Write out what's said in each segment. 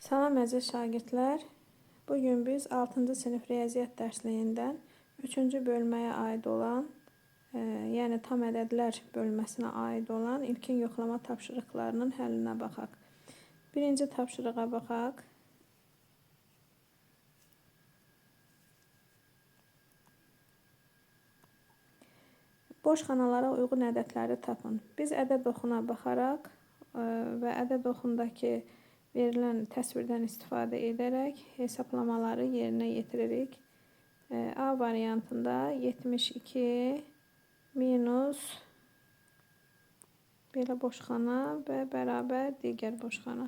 Salam əziz şagirdlər. Bugün biz 6-cı sinif riyaziyyat dərsliyəndən 3-cü bölməyə aid olan, yəni tam ədədlər bölməsinə aid olan ilkin yoxlama tapşırıqlarının həllinə baxaq. Birinci tapşırığa baxaq. Boş xanalara uyğun ədədləri tapın. Biz ədəd oxuna baxaraq və ədəd oxundakı verilən təsvirdən istifadə edərək hesablamaları yerinə yetiririk. A variantında 72 minus belə boş xana və bərabər digər boş xana.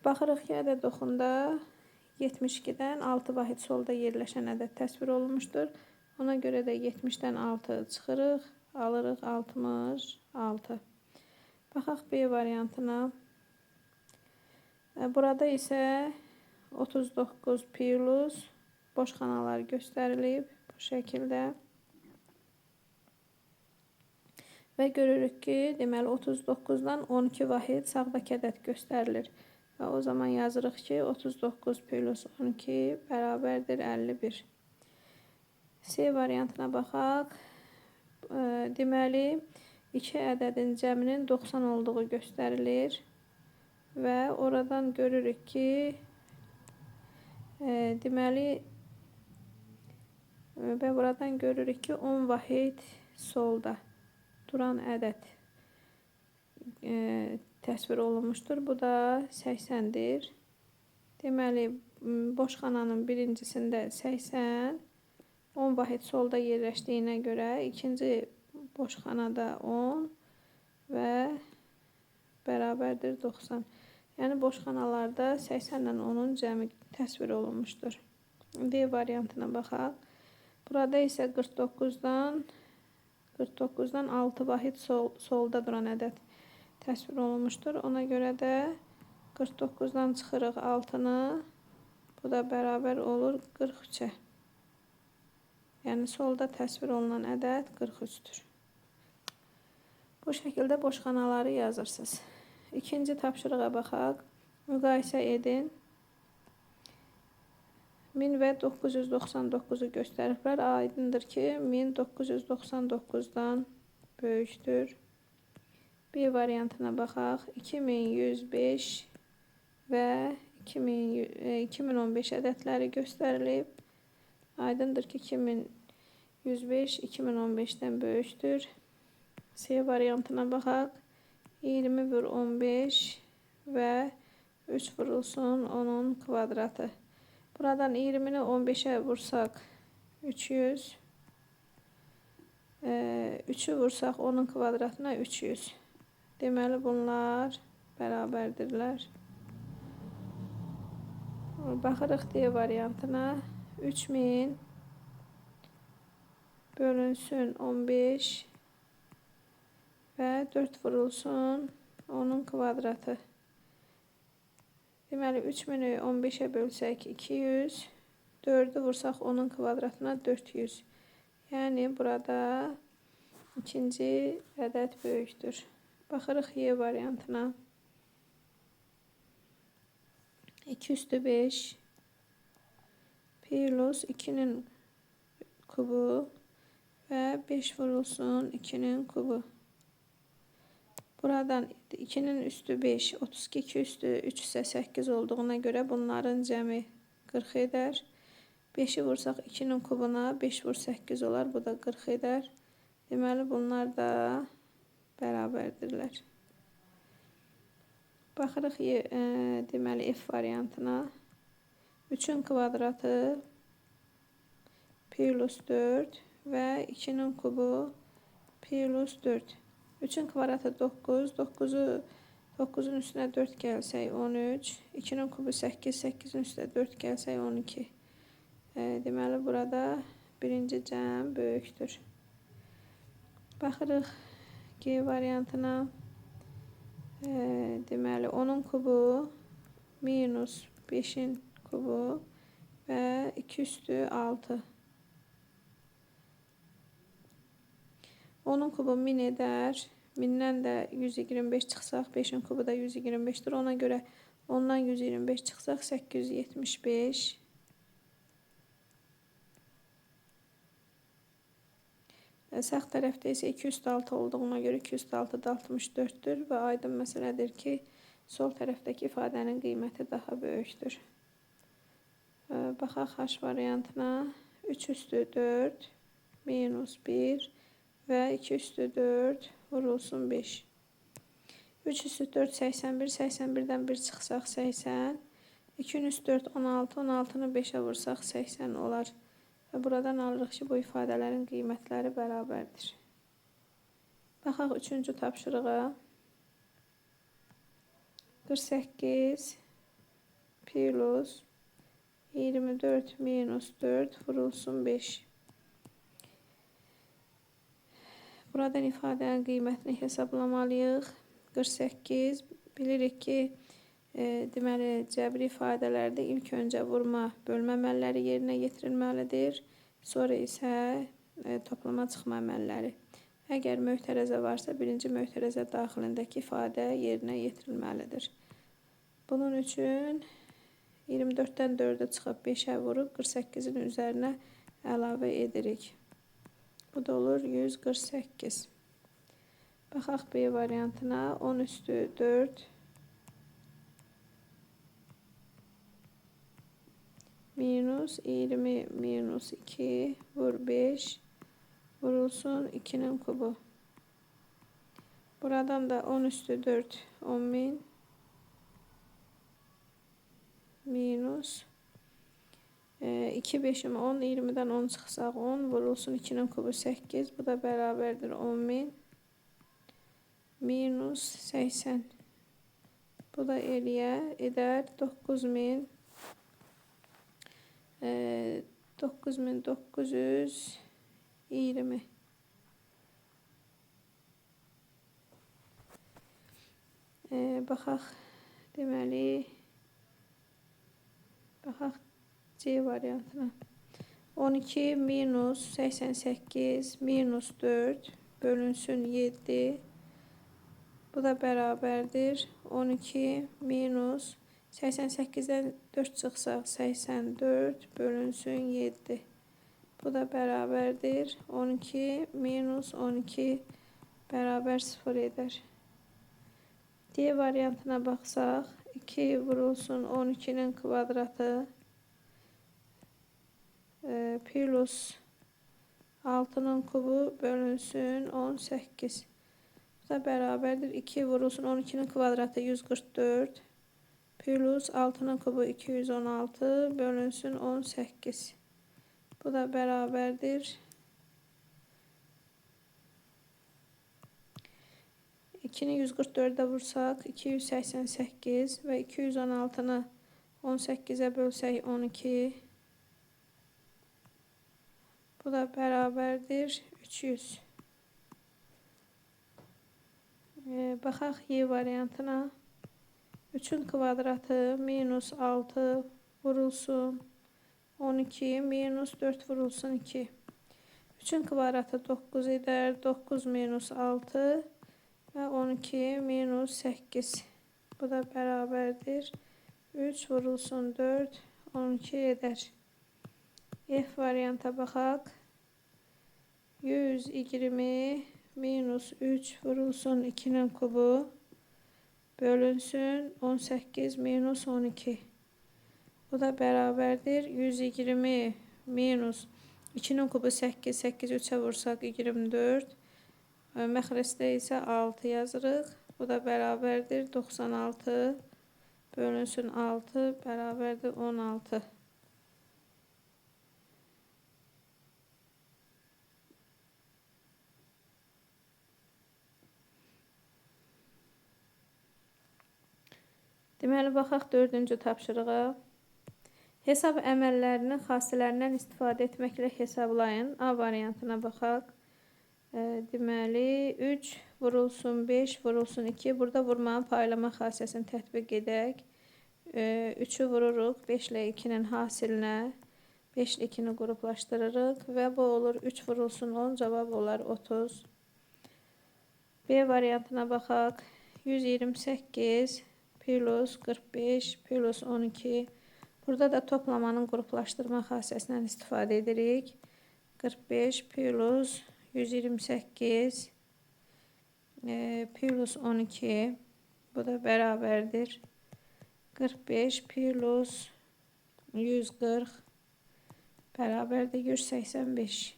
Baxırıq ki, ədəd oxunda 72-dən 6 vahid solda yerləşən ədəd təsvir olunmuşdur. Ona görə də 70-dən 6 çıxırıq, alırıq 66. Baxaq B variantına. Burada isə 39 plus boş xanalar göstərilib bu şəkildə. Və görürük ki, deməli 39-dan 12 vahid sağdakı ədəd göstərilir. Və o zaman yazırıq ki, 39 plus 12 bərabərdir 51. C variantına baxaq. Deməli, 2 ədədin cəminin 90 olduğu göstərilir. Və oradan görürük ki, buradan görürük ki 10 vahid solda duran ədəd təsvir olunmuşdur. Bu da 80-dir. Deməli, boş xananın birincisində 80, 10 vahid solda yerləşdiyinə görə ikinci boş xanada 10 və bərabərdir 90. Yəni boş xanalarda 80 ilə 10-un cəmi təsvir olunmuşdur. D variantına baxaq. Burada isə 49-dan 6 vahid solda duran ədəd təsvir olunmuşdur. Ona görə də 49-dan çıxırıq 6-nı. Bu da bərabər olur 43-ə. Yəni solda təsvir olunan ədəd 43-dür. Bu şəkildə boş xanaları yazırsınız. İkinci tapşırığa baxaq. Müqayisə edin. 1000 və 999-u göstəriblər. Aydındır ki, 1999-dan böyükdür. B variantına baxaq. 2105 və 2015 ədədləri göstərilib. Aydındır ki, 2105 2015-dən böyükdür. C variantına baxaq. 20 vur 15 və 3 vurulsun 10'un kvadratı. Buradan 20'ni 15'e vursaq 300. 3'ü vursaq 10'un kvadratına 300. Deməli bunlar bərabərdirlər. Baxırıq D variantına. 3000 bölünsün 15 və 4 vurulsun 10'un kvadratı. Deməli 3000'i 15'e bölsək 200, 4'ü vursaq 10'un kvadratına 400. Yəni burada ikinci ədəd böyükdür. Baxırıq Y variantına. 2 üstü 5 plus 2'nin kubu və 5 vurulsun 2'nin kubu. Buradan 2'nin üstü 5, 32 üstü 3 isə 8 olduğuna görə bunların cəmi 40 edər. 5'i vursaq 2'nin kubuna 5 vur 8 olar. Bu da 40 edər. Deməli bunlar da bərabərdirlər. Baxırıq deməli F variantına. 3'ün kvadratı plus 4 və 2'nin kubu plus 4. 3'ün kvadratı 9, 9'un üstünə 4 gəlsək 13, 2'nin kubu 8, 8'in üstünə 4 gəlsək 12. Deməli burada birinci cəm böyükdür. Baxırıq G variantına. Deməli 10'un kubu minus 5'in kubu və 2 üstü 6. 10'un kubu 1000 edər. 1000'dən də 125 çıxsaq 5'in kubu da 125'dir. Ona görə Ondan 125 çıxsaq 875. Sağ tərəfdə isə 2 üstü 6 olduğuna görə 2 üstü 6 da 64'dür və aydın məsələdir ki, sol tərəfdəki ifadənin qiyməti daha böyükdür. Baxaq H variantına. 3 üstü 4 minus 1 və 2 üstü 4 vurulsun 5. 3 üstü 4 81, 81'dən 1 çıxsaq 80. 2 üstü 4 16, 16'nı 5'ə vursaq 80 olar. Və buradan alırıq ki, bu ifadələrin qiymətləri bərabərdir. Baxaq 3-cü tapşırığa. 48 plus 24 minus 4 vurulsun 5. Buradan ifadənin qiymətini hesablamalıyıq. 48 bilirik ki, deməli cəbri ifadələrdə ilk öncə vurma, bölmə əməlləri yerinə yetirilməlidir. Sonra isə toplama çıxma əməlləri. Əgər möhtərəzə varsa, birinci möhtərəzə daxilindəki ifadə yerinə yetirilməlidir. Bunun üçün 24'dən 4'ə çıxıb 5'ə vurub 48'in üzərinə əlavə edirik. Bu da olur 148. Baxaq B variantına. 10 üstü 4 minus 20 minus 2 vur 5 vurulsun 2'nin kubu. Buradan da 10 üstü 4 10.000 minus 2 5'im 10, 20'den 10 çıxsaq 10 vurulsun 2'nin kubu 8. Bu da bərabərdir 10.000 minus 80. Bu da eder 9.000 9920. Baxaq deməli baxaq C variantına. 12 minus 88 minus 4 bölünsün 7. Bu da bərabərdir 12 minus 88'den 4 çıxsaq 84 bölünsün 7. Bu da bərabərdir 12 minus 12 bərabər 0 eder. D variantına baxsaq 2 vurulsun 12'nin kvadratı plus 6'nın kubu bölünsün 18. Bu da bərabərdir 2 vurulsun 12'nin kvadratı 144 plus 6'nın kubu 216 bölünsün 18. Bu da bərabərdir 2'ni 144'e vursaq 288 və 216'nı 18'e bölsək 12. Bu da bərabərdir 300. Baxaq Y variantına. 3'ün kvadratı minus 6 vurulsun 12 minus 4 vurulsun 2. 3'ün kvadratı 9 eder. 9 minus 6 ve 12 minus 8. Bu da bərabərdir 3 vurulsun 4 12 eder. F varianta baxaq. 120 minus 3 vurulsun 2'nin kubu bölünsün 18 minus 12. Bu da bərabərdir 120 minus 2'nin kubu 8, 8 3'e vursaq 24. Məxrəcdə isə 6 yazırıq. Bu da bərabərdir 96 bölünsün 6 bərabərdir 16. Deməli, baxaq 4-cü tapşırığa. Hesab əməllərinin xassələrindən istifadə etməklə hesablayın. A variantına baxaq. Deməli, 3 vurulsun 5 vurulsun 2. Burada vurmanın paylama xassəsini tətbiq edək. 3'ü vururuq 5 ilə 2'nin hasilinə. 5 ilə 2'ni qruplaşdırırıq və bu olur 3 vurulsun 10, cavab olar 30. B variantına baxaq. 128 plus 45 plus 12. Burada da toplamanın qruplaşdırma xassəsindən istifadə edirik. 45 plus 128 plus 12. Bu da bərabərdir. 45 plus 140 bərabərdir 185.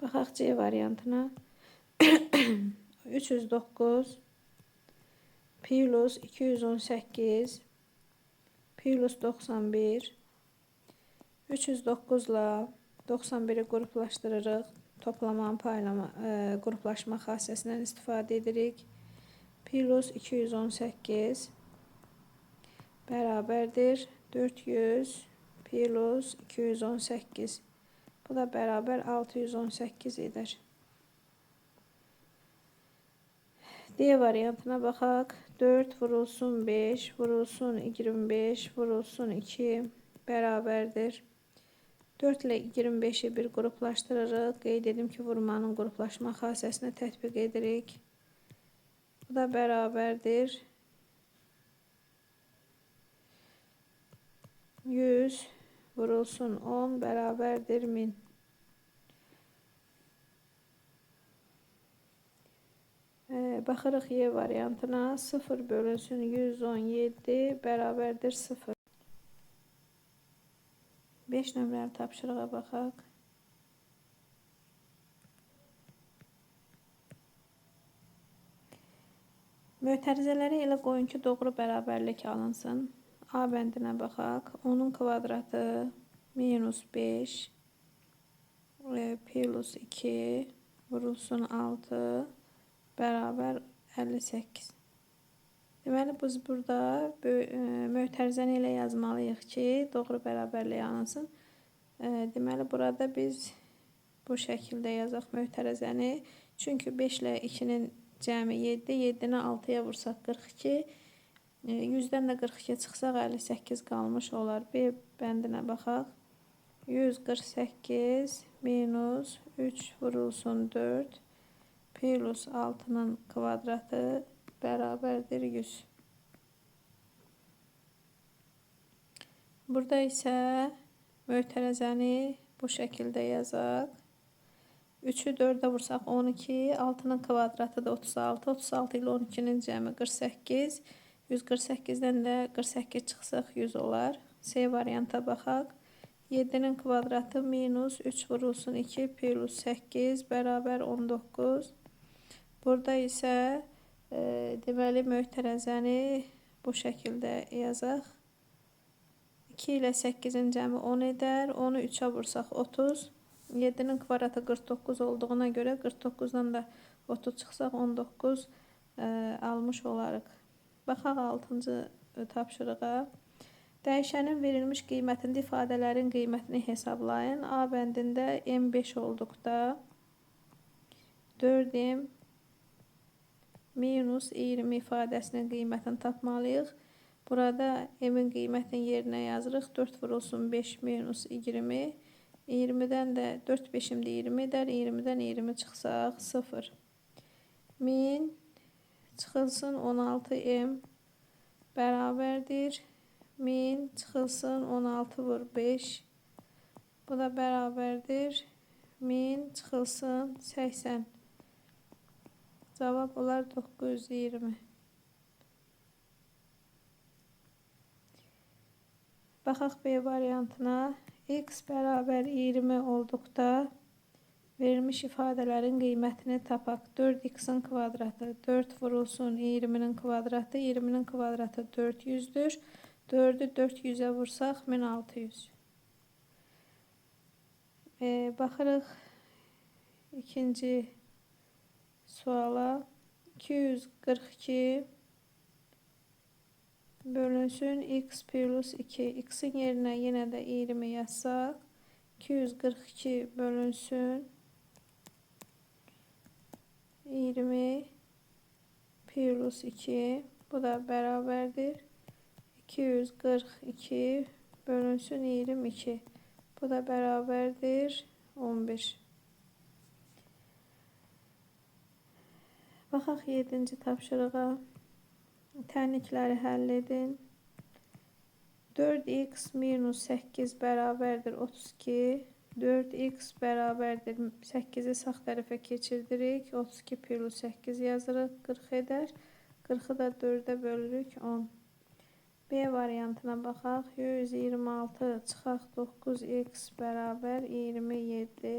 Baxaq C variantına. 309 plus 218 plus 91. 309 ilə 91'i qruplaşdırırıq. Toplamanın qruplaşma xassəsindən istifadə edirik. Plus 218 bərabərdir 400 plus 218. Bu da bərabər 618 edir. D variantına baxaq. 4 vurulsun 5 vurulsun 25 vurulsun 2 bərabərdir. 4 ilə 25'i bir qruplaşdırırıq. Qeyd edim ki, vurmanın qruplaşma xassəsini tətbiq edirik. Bu da bərabərdir 100 vurulsun 10 bərabərdir 1000. Baxırıq Y variantına. 0 bölünsün 117 bərabərdir 0. 5 nömrəli tapşırığa baxaq. Mötərizələri elə qoyun ki, doğru bərabərlik alınsın. A bəndinə baxaq. 10'un kvadratı minus 5 plus 2 vurulsun 6 bərabər 58. Deməli, biz burada mötərizəni elə yazmalıyıq ki, doğru bərabərlik alınsın. Deməli, burada biz bu şəkildə yazaq mötərizəni. Çünki 5 ilə 2'nin cəmi 7, 7'ni 6'ya vursaq 42. 100'dən də 42 çıxsaq 58 qalmış olar. B bəndinə baxaq. 148 minus 3 vurulsun 4 plus 6'nın kvadratı bərabərdir 100. Burada isə mötərizəni bu şəkildə yazaq. 3'ü 4'ə vursaq 12, 6'nın kvadratı da 36, 36 ilə 12'nin cəmi 48, 148'dən də 48 çıxsaq 100 olar. C varianta baxaq. 7'nin kvadratı minus 3 vurulsun 2 plus 8 bərabər 19. Burada isə deməli mötərizəni bu şəkildə yazaq. 2 ilə 8'in cəmi 10 edər. 10'u 3'ə vursaq 30. 7'nin kvadratı 49 olduğuna görə 49'dan da 30 çıxsaq 19 almış olarıq. Baxaq 6-cı tapşırığa. Dəyişənin verilmiş qiymətində ifadələrin qiymətini hesablayın. A bəndində M5 olduqda 4M minus 20 ifadəsinin qiymətini tapmalıyıq. Burada M-in qiymətini yerinə yazırıq. 4 vurulsun 5 minus 20. 20'dən də 4 5'imdə 20 edər. 20'dən 20 çıxsaq 0. 1000 çıxılsın 16M bərabərdir. 1000 çıxılsın 16 vur 5. Bu da bərabərdir 1000 çıxılsın 80. Cavab olar 920. Baxaq B variantına. X bərabər 20 olduqda verilmiş ifadələrin qiymətini tapaq. 4x'in kvadratı 4 vurulsun 20'nin kvadratı. 20'nin kvadratı 400'dür. 4'ü 400'ə vursaq 1600. Baxırıq ikinci suala. 242 bölünsün x plus 2. X'in yerinə yenə də 20 yazsaq. 242 bölünsün 20 plus 2. Bu da bərabərdir 242 bölünsün 22. Bu da bərabərdir 11. Baxaq 7-ci tapşırığa. Tənlikləri həll edin. 4x minus 8 bərabərdir 32. 4x bərabərdir 8'i sağ tərəfə keçirdirik. 32 plus 8 yazırıq. 40 edər. 40'ı da 4'e bölürük 10. B variantına baxaq. 126 çıxaq 9x bərabər 27.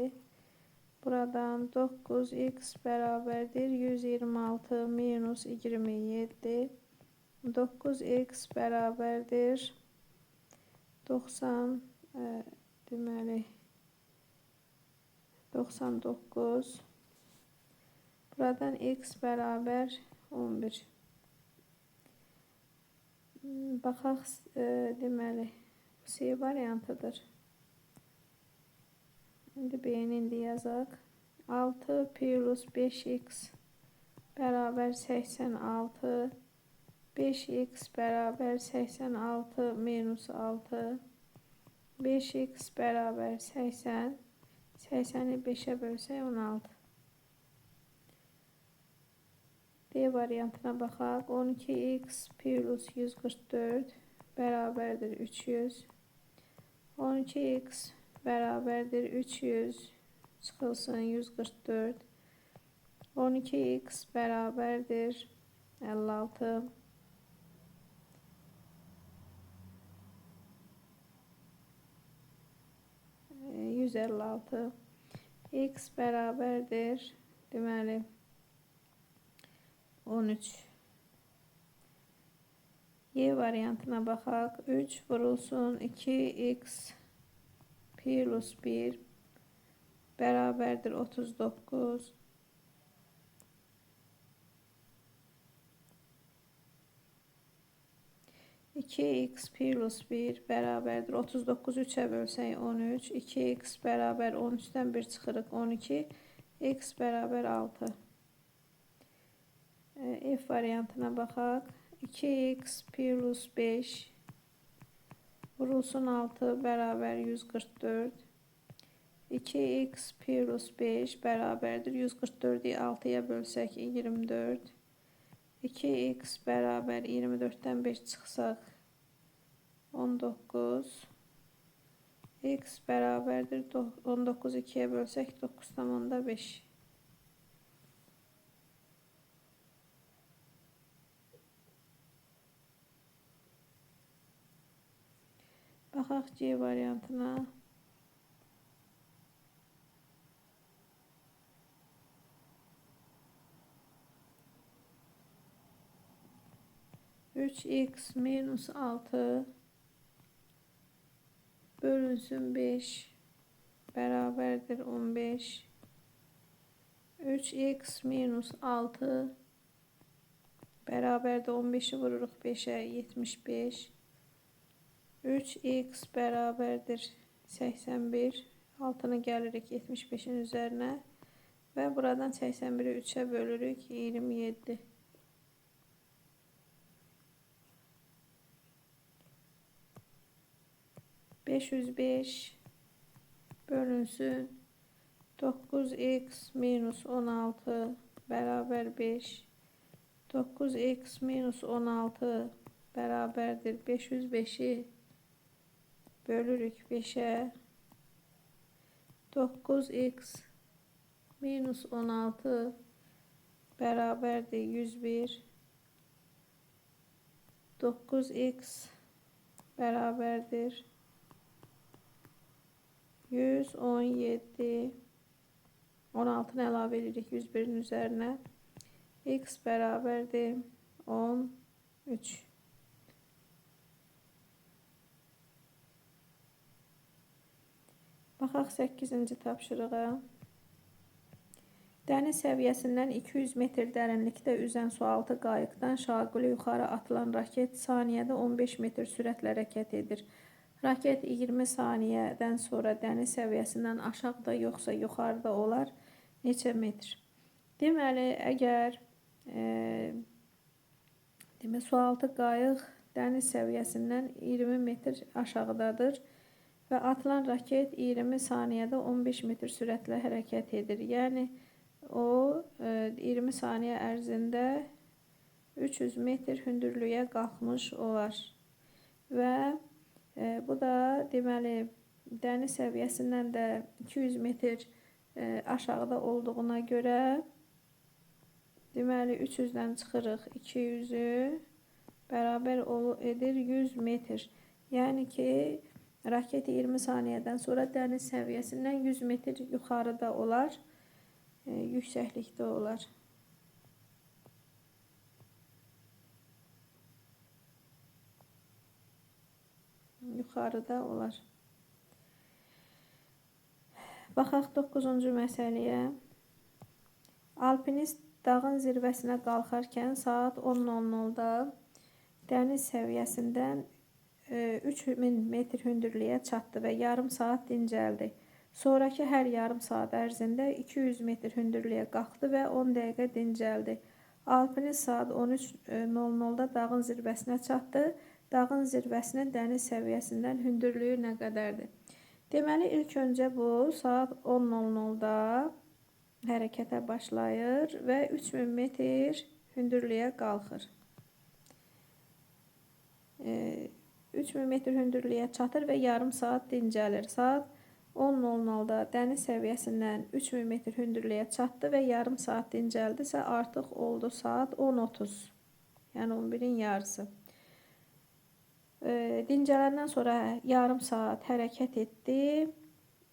Buradan 9x bərabərdir 126 minus 27. 9x bərabərdir 90 deməli 99. Buradan x bərabər 11. Baxaq deməli C variantıdır. İndi B-ni indi yazaq. 6 plus 5x bərabər 86. 5x bərabər 86 minus 6. 5x bərabər 80. 80'i 5'e bölsək 16. D variantına baxaq. 12x plus 144 bərabərdir 300. 12x bərabərdir 300 çıxılsın 144. 12x bərabərdir 56. 156. X bərabərdir deməli 13. Y variantına baxaq. 3 vurulsun 2x plus 1 bərabərdir 39. 2x plus 1 bərabərdir 39. 3'e bölsək 13. 2x bərabər 13'dən 1 çıxırıq 12. X bərabər 6. F variantına baxaq. 2x plus 5 vurulsun 6 bərabər 144. 2x plus 5 bərabərdir 144'ü 6'ya bölsək 24. 2x bərabər 24'dən 5 çıxsaq 19. X bərabərdir 19 2'ye bölsək 9,5. Baxaq C variantına. 3x minus 6 bölünsün 5 bərabərdir 15. 3x minus 6 bərabərdir 15'i vururuq 5'e 75. 3x bərabərdir 81. 6'nı gəlirik 75'in üzərinə və buradan 81'i 3'e bölürük 27. 505 bölünsün 9x minus 16 bərabər 5. 9x minus 16 bərabərdir 505'i bölürük 5'e. 9x minus 16 bərabərdir 101. 9x bərabərdir 117. 16'nı əlavə edirik 101'in üzərinə. X bərabərdir 13. Baxaq 8-ci tapşırığa. Dəniz səviyyəsindən 200 metr dərinlikdə üzən sualtı qayıqdan şaquli yuxarı atılan raket saniyədə 15 metr sürətlə hərəkət edir. Raket 20 saniyədən sonra dəniz səviyyəsindən aşağıda yoxsa yuxarıda olar. Neçə metr? Deməli, əgər sualtı qayıq dəniz səviyyəsindən 20 metr aşağıdadır və atılan raket 20 saniyədə 15 metr sürətlə hərəkət edir. Yəni o 20 saniyə ərzində 300 metr hündürlüyə qalxmış olar. Və bu da deməli dəniz səviyyəsindən də 200 metr aşağıda olduğuna görə deməli 300-dən çıxırıq 200-ü bərabər edir 100 metr. Yəni ki, raket 20 saniyədən sonra dəniz səviyyəsindən 100 metr yuxarıda olar, yüksəklikdə olar. Yuxarıda olar. Baxaq 9-cu məsələyə. Alpinist dağın zirvəsinə qalxarkən saat 10:00-da dəniz səviyyəsindən 3000 metr hündürlüyə çatdı və yarım saat dincəldi. Sonraki hər yarım saat ərzində 200 metr hündürlüyə qalxdı və 10 dəqiqə dincəldi. Alpinist saat 13:00-da dağın zirvəsinə çatdı. Dağın zirvəsinin dəniz səviyyəsindən hündürlüyü nə qədərdir? Deməli, ilk öncə bu saat 10:00-da hərəkətə başlayır və 3000 metr hündürlüyə qalxır. 3000 metr hündürlüyə çatır və yarım saat dincəlir. Saat 10:00-da dəniz səviyyəsindən 3000 metr hündürlüyə çatdı və yarım saat dincəldisə artıq oldu saat 10:30. Yəni 11-in yarısı. Dincələndən sonra yarım saat hərəkət etdi.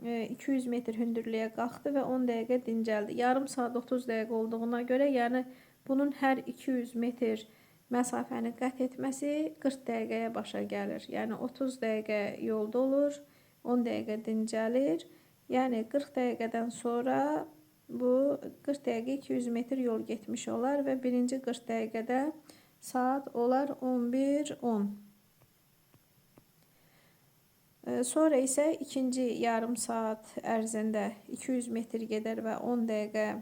200 metr hündürlüyə qalxdı və 10 dəqiqə dincəldi. Yarım saat 30 dəqiqə olduğuna görə, yəni bunun hər 200 metr məsafəni qət etməsi 40 dəqiqəyə başa gəlir. Yəni 30 dəqiqə yolda olur, 10 dəqiqə dincəlir. Yəni 40 dəqiqədən sonra bu 40 dəqiqə 200 metr yol getmiş olar və birinci 40 dəqiqədə saat olar 11:10. Sonra isə ikinci yarım saat ərzində 200 metr gedər və 10 dəqiqə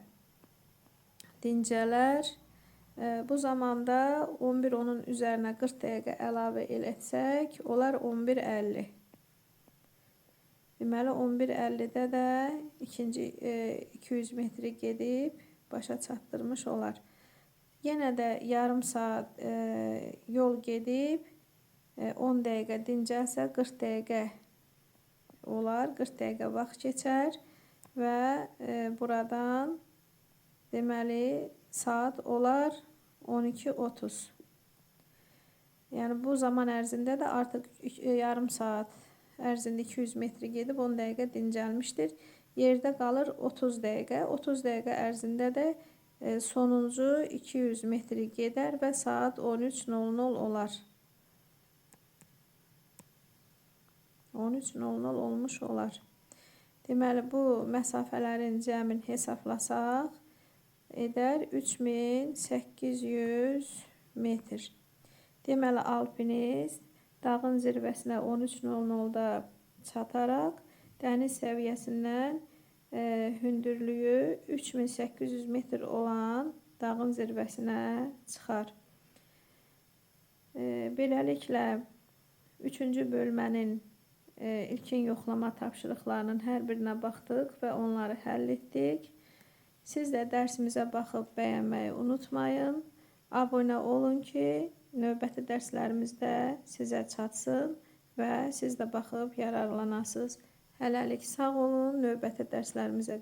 dincələr. Bu zamanda 11:10-un üzərinə 40 dəqiqə əlavə etsək, olar 11:50. Deməli 11:50-də də ikinci 200 metri gedib başa çatdırmış olar. Yenə də yarım saat yol gedib 10 dəqiqə dincəlsə 40 dəqiqə olar, 40 dəqiqə vaxt keçər və buradan deməli saat olar 12:30. Yəni bu zaman ərzində də artıq yarım saat ərzində 200 metri gedib 10 dəqiqə dincəlmişdir. Yerdə qalır 30 dəqiqə. 30 dəqiqə ərzində də sonuncu 200 metri gedər və saat 13:00 olar. 13:00 olmuş olar. Deməli, bu məsafələrin cəmin hesablasaq, edər 3800 metr. Deməli, alpinist dağın zirvəsinə 13:00-da çataraq dəniz səviyyəsindən hündürlüyü 3800 metr olan dağın zirvəsinə çıxar. Beləliklə, 3-cü bölmənin ilkin yoxlama tapşırıqlarının hər birinə baxdıq və onları həll etdik. Siz də dərsimizə baxıb bəyənməyi unutmayın. Abunə olun ki, növbəti dərslərimizdə sizə çatsın və siz də baxıb yararlanasınız. Hələlik sağ olun, növbəti dərslərimizə